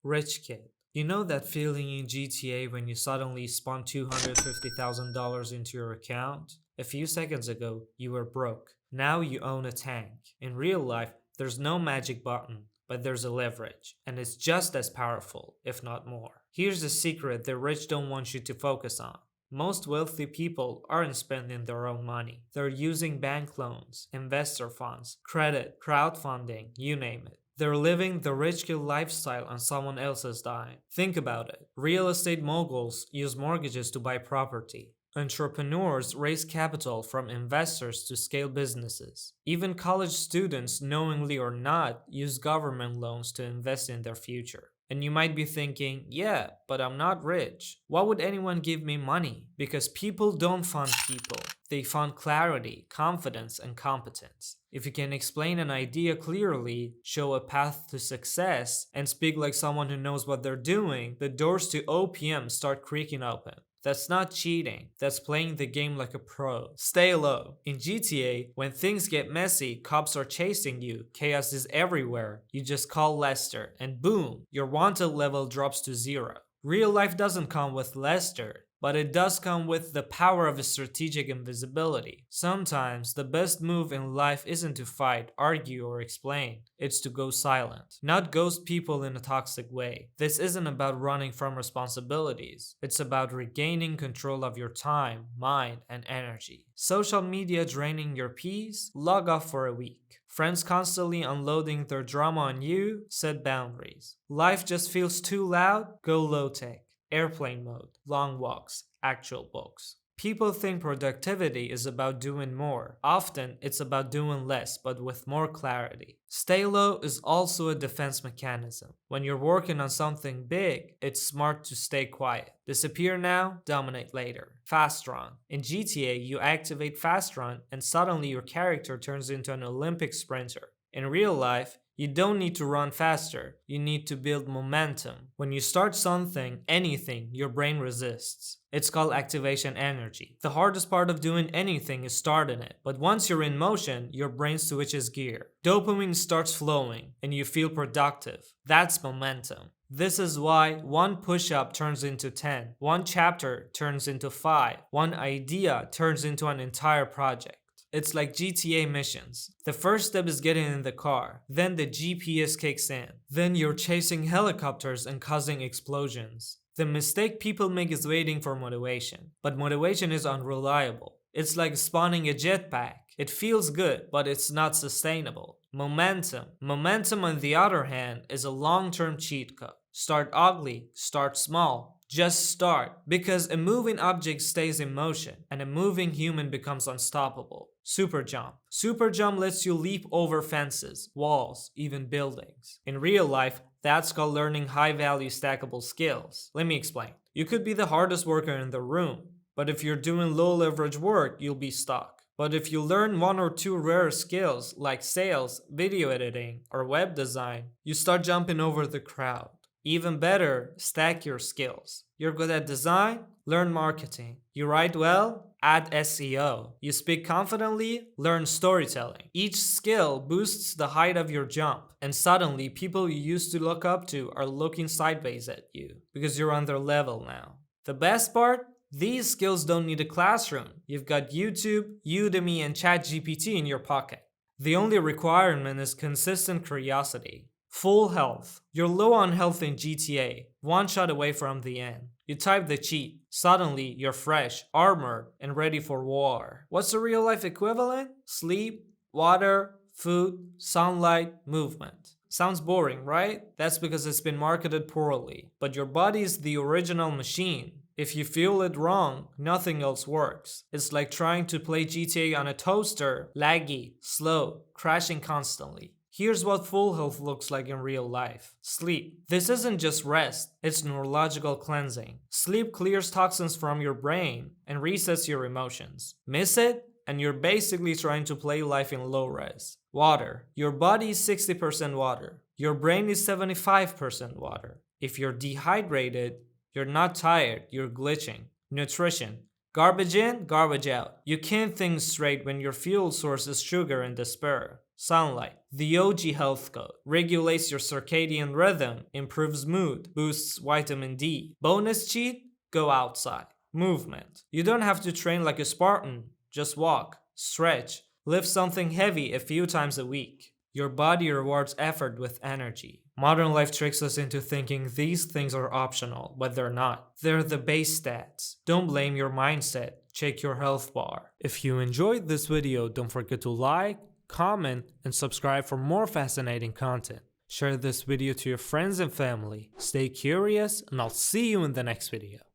Rich kid. You know that feeling in GTA when you suddenly spawn $250,000 into your account? A few seconds ago, you were broke. Now you own a tank. In real life, there's no magic button, but there's a leverage, and it's just as powerful, if not more. Here's a secret the rich don't want you to focus on. Most wealthy people aren't spending their own money. They're using bank loans, investor funds, credit, crowdfunding, you name it. They're living the rich kid lifestyle on someone else's dime. Think about it. Real estate moguls use mortgages to buy property. Entrepreneurs raise capital from investors to scale businesses. Even college students, knowingly or not, use government loans to invest in their future. And you might be thinking, yeah, but I'm not rich. Why would anyone give me money? Because people don't fund people. They fund clarity, confidence, and competence. If you can explain an idea clearly, show a path to success, and speak like someone who knows what they're doing, the doors to OPM start creaking open. That's not cheating, that's playing the game like a pro. Stay low. In GTA, when things get messy, cops are chasing you, chaos is everywhere, you just call Lester, and boom, your wanted level drops to 0. Real life doesn't come with Lester, but it does come with the power of a strategic invisibility. Sometimes the best move in life isn't to fight, argue, or explain. It's to go silent. Not ghost people in a toxic way. This isn't about running from responsibilities. It's about regaining control of your time, mind, and energy. Social media draining your peace? Log off for a week. Friends constantly unloading their drama on you? Set boundaries. Life just feels too loud? Go low tech. Airplane mode, long walks, actual books. People think productivity is about doing more. Often, it's about doing less, but with more clarity. Stay low is also a defense mechanism. When you're working on something big, it's smart to stay quiet. Disappear now, dominate later. Fast run. In GTA, you activate fast run, and suddenly your character turns into an Olympic sprinter. In real life, you don't need to run faster, you need to build momentum. When you start something, anything, your brain resists. It's called activation energy. The hardest part of doing anything is starting it, but once you're in motion, your brain switches gear. Dopamine starts flowing, and you feel productive. That's momentum. This is why one push-up turns into 10, one chapter turns into 5, one idea turns into an entire project. It's like GTA missions. The first step is getting in the car, then the GPS kicks in, then you're chasing helicopters and causing explosions. The mistake people make is waiting for motivation, but motivation is unreliable. It's like spawning a jetpack. It feels good, but it's not sustainable. Momentum. Momentum, on the other hand, is a long-term cheat code. Start ugly, start small. Just start, because a moving object stays in motion, and a moving human becomes unstoppable. Super jump. Super jump lets you leap over fences, walls, even buildings. In real life, that's called learning high-value stackable skills. Let me explain. You could be the hardest worker in the room, but if you're doing low-leverage work, you'll be stuck. But if you learn one or two rare skills like sales, video editing, or web design, you start jumping over the crowd. Even better, stack your skills. You're good at design? Learn marketing. You write well? Add SEO. You speak confidently? Learn storytelling. Each skill boosts the height of your jump, and suddenly people you used to look up to are looking sideways at you because you're on their level now. The best part? These skills don't need a classroom. You've got YouTube, Udemy, and ChatGPT in your pocket. The only requirement is consistent curiosity. Full health. You're low on health in GTA, one shot away from the end. You type the cheat. Suddenly, you're fresh, armored, and ready for war. What's the real life equivalent? Sleep, water, food, sunlight, movement. Sounds boring, right? That's because it's been marketed poorly. But your body is the original machine. If you fuel it wrong, nothing else works. It's like trying to play GTA on a toaster, laggy, slow, crashing constantly. Here's what full health looks like in real life. Sleep. This isn't just rest, it's neurological cleansing. Sleep clears toxins from your brain and resets your emotions. Miss it, and you're basically trying to play life in low res. Water. Your body is 60% water. Your brain is 75% water. If you're dehydrated, you're not tired, you're glitching. Nutrition. Garbage in, garbage out. You can't think straight when your fuel source is sugar and despair. Sunlight. The OG health code. Regulates your circadian rhythm, improves mood, boosts vitamin D. Bonus cheat? Go outside. Movement. You don't have to train like a Spartan. Just walk, stretch, lift something heavy a few times a week. Your body rewards effort with energy. Modern life tricks us into thinking these things are optional, but they're not. They're the base stats. Don't blame your mindset. Check your health bar. If you enjoyed this video, don't forget to like, comment, and subscribe for more fascinating content. Share this video to your friends and family. Stay curious, and I'll see you in the next video.